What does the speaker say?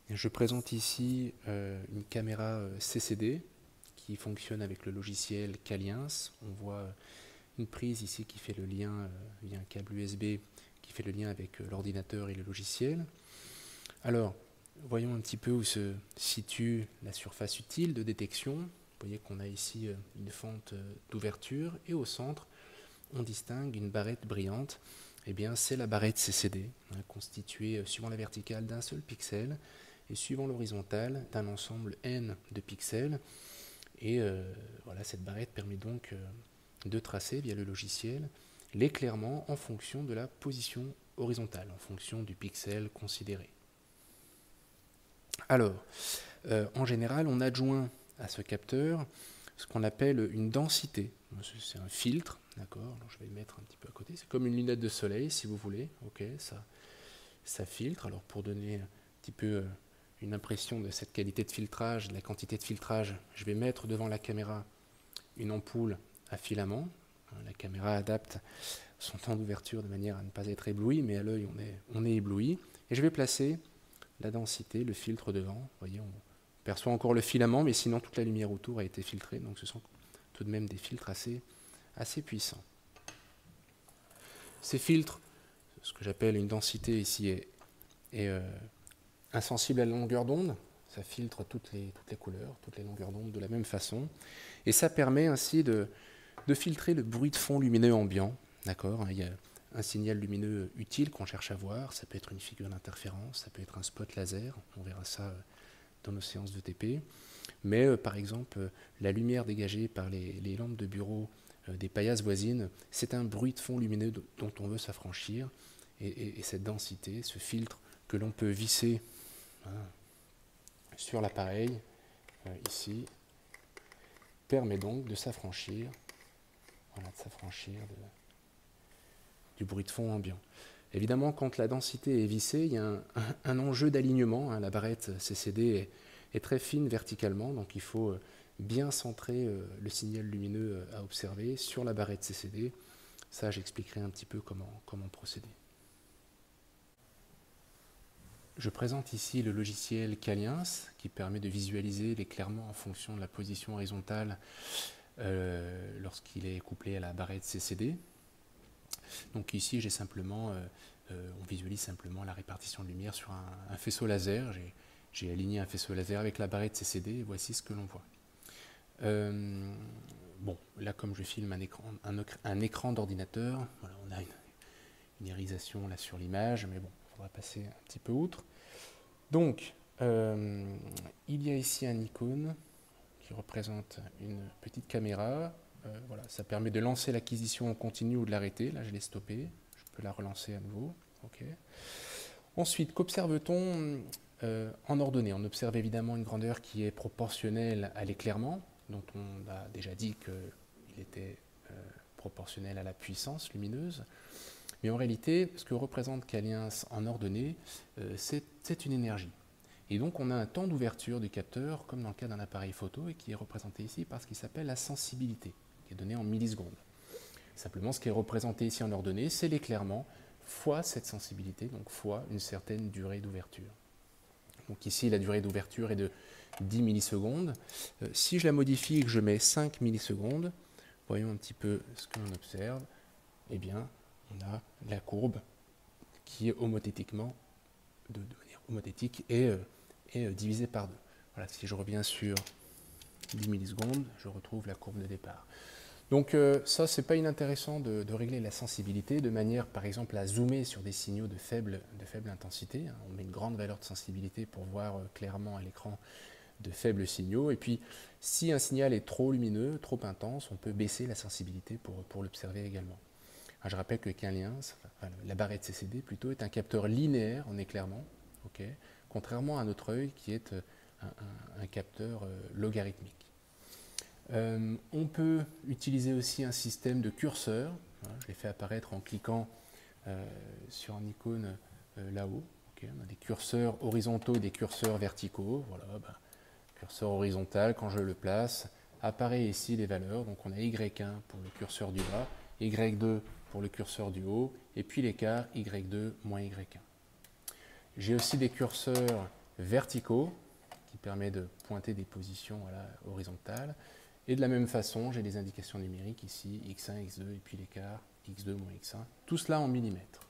Je présente ici une caméra CCD qui fonctionne avec le logiciel Caliens. On voit une prise ici qui fait le lien via un câble USB qui fait le lien avec l'ordinateur et le logiciel. Alors, voyons un petit peu où se situe la surface utile de détection. Vous voyez qu'on a ici une fente d'ouverture et au centre, on distingue une barrette brillante. Eh bien, c'est la barrette CCD, constituée suivant la verticale d'un seul pixel et suivant l'horizontale d'un ensemble N de pixels. Et voilà, cette barrette permet donc de tracer via le logiciel l'éclairement en fonction de la position horizontale, en fonction du pixel considéré. Alors, en général, on adjoint à ce capteur ce qu'on appelle une densité. C'est un filtre, d'accord. Je vais le mettre un petit peu à côté. C'est comme une lunette de soleil, si vous voulez. Ok, ça filtre. Alors, pour donner un petit peu une impression de cette qualité de filtrage, de la quantité de filtrage, je vais mettre devant la caméra une ampoule à filament. La caméra adapte son temps d'ouverture de manière à ne pas être ébloui, mais à l'œil, on est ébloui. Et je vais placer la densité, le filtre devant. Vous voyez, on perçoit encore le filament, mais sinon toute la lumière autour a été filtrée, donc ce sont tout de même des filtres assez puissants. Ces filtres, ce que j'appelle une densité ici, est insensible à la longueur d'onde. Ça filtre toutes les couleurs, toutes les longueurs d'onde de la même façon. Et ça permet ainsi de filtrer le bruit de fond lumineux ambiant. D'accord, il y a un signal lumineux utile qu'on cherche à voir. Ça peut être une figure d'interférence, ça peut être un spot laser. On verra ça dans nos séances de TP. Mais par exemple, la lumière dégagée par les lampes de bureau des paillasses voisines, c'est un bruit de fond lumineux dont on veut s'affranchir. Et cette densité, ce filtre que l'on peut visser sur l'appareil, ici, permet donc de s'affranchir du bruit de fond ambiant. Évidemment, quand la densité est vissée, il y a un enjeu d'alignement. La barrette CCD est très fine verticalement, donc il faut bien centrer le signal lumineux à observer sur la barrette CCD. Ça, j'expliquerai un petit peu comment procéder. Je présente ici le logiciel Caliens qui permet de visualiser l'éclairement en fonction de la position horizontale lorsqu'il est couplé à la barrette CCD. Donc ici, on visualise simplement la répartition de lumière sur un faisceau laser. J'ai aligné un faisceau laser avec la barrette CCD et voici ce que l'on voit. Bon, là comme je filme un écran d'ordinateur, voilà, on a une irisation là sur l'image, mais bon, il faudra passer un petit peu outre. Donc, il y a ici un icône qui représente une petite caméra. Voilà, ça permet de lancer l'acquisition en continu ou de l'arrêter. Là, je l'ai stoppé. Je peux la relancer à nouveau. Okay. Ensuite, qu'observe-t-on en ordonnée? On observe évidemment une grandeur qui est proportionnelle à l'éclairement, dont on a déjà dit qu'il était proportionnel à la puissance lumineuse. Mais en réalité, ce que représente Caliens en ordonnée, c'est une énergie. Et donc on a un temps d'ouverture du capteur, comme dans le cas d'un appareil photo, et qui est représenté ici par ce qui s'appelle la sensibilité, qui est donnée en millisecondes. Simplement, ce qui est représenté ici en ordonnée, c'est l'éclairement fois cette sensibilité, donc fois une certaine durée d'ouverture. Donc ici, la durée d'ouverture est de 10 millisecondes. Si je la modifie et que je mets 5 millisecondes, voyons un petit peu ce que l'on observe. Eh bien, on a la courbe qui est homothétiquement, de manière homothétique, est divisée par 2. Voilà, si je reviens sur 10 millisecondes, je retrouve la courbe de départ. Donc ça, c'est pas inintéressant de régler la sensibilité de manière, par exemple, à zoomer sur des signaux de faible intensité. On met une grande valeur de sensibilité pour voir clairement à l'écran de faibles signaux. Et puis, si un signal est trop lumineux, trop intense, on peut baisser la sensibilité pour l'observer également. Alors, je rappelle que Caliens, la barrette CCD plutôt, est un capteur linéaire en éclairement, okay, contrairement à notre œil qui est un capteur logarithmique. On peut utiliser aussi un système de curseur. Je l'ai fait apparaître en cliquant sur un icône là-haut. Okay, on a des curseurs horizontaux et des curseurs verticaux. Voilà, curseur horizontal, quand je le place, apparaît ici les valeurs. Donc on a Y1 pour le curseur du bas, Y2 pour le curseur du haut, et puis l'écart Y2 moins Y1. J'ai aussi des curseurs verticaux, qui permet de pointer des positions voilà, horizontales. Et de la même façon, j'ai les indications numériques ici, x1, x2, et puis l'écart, x2 moins x1. Tout cela en millimètres.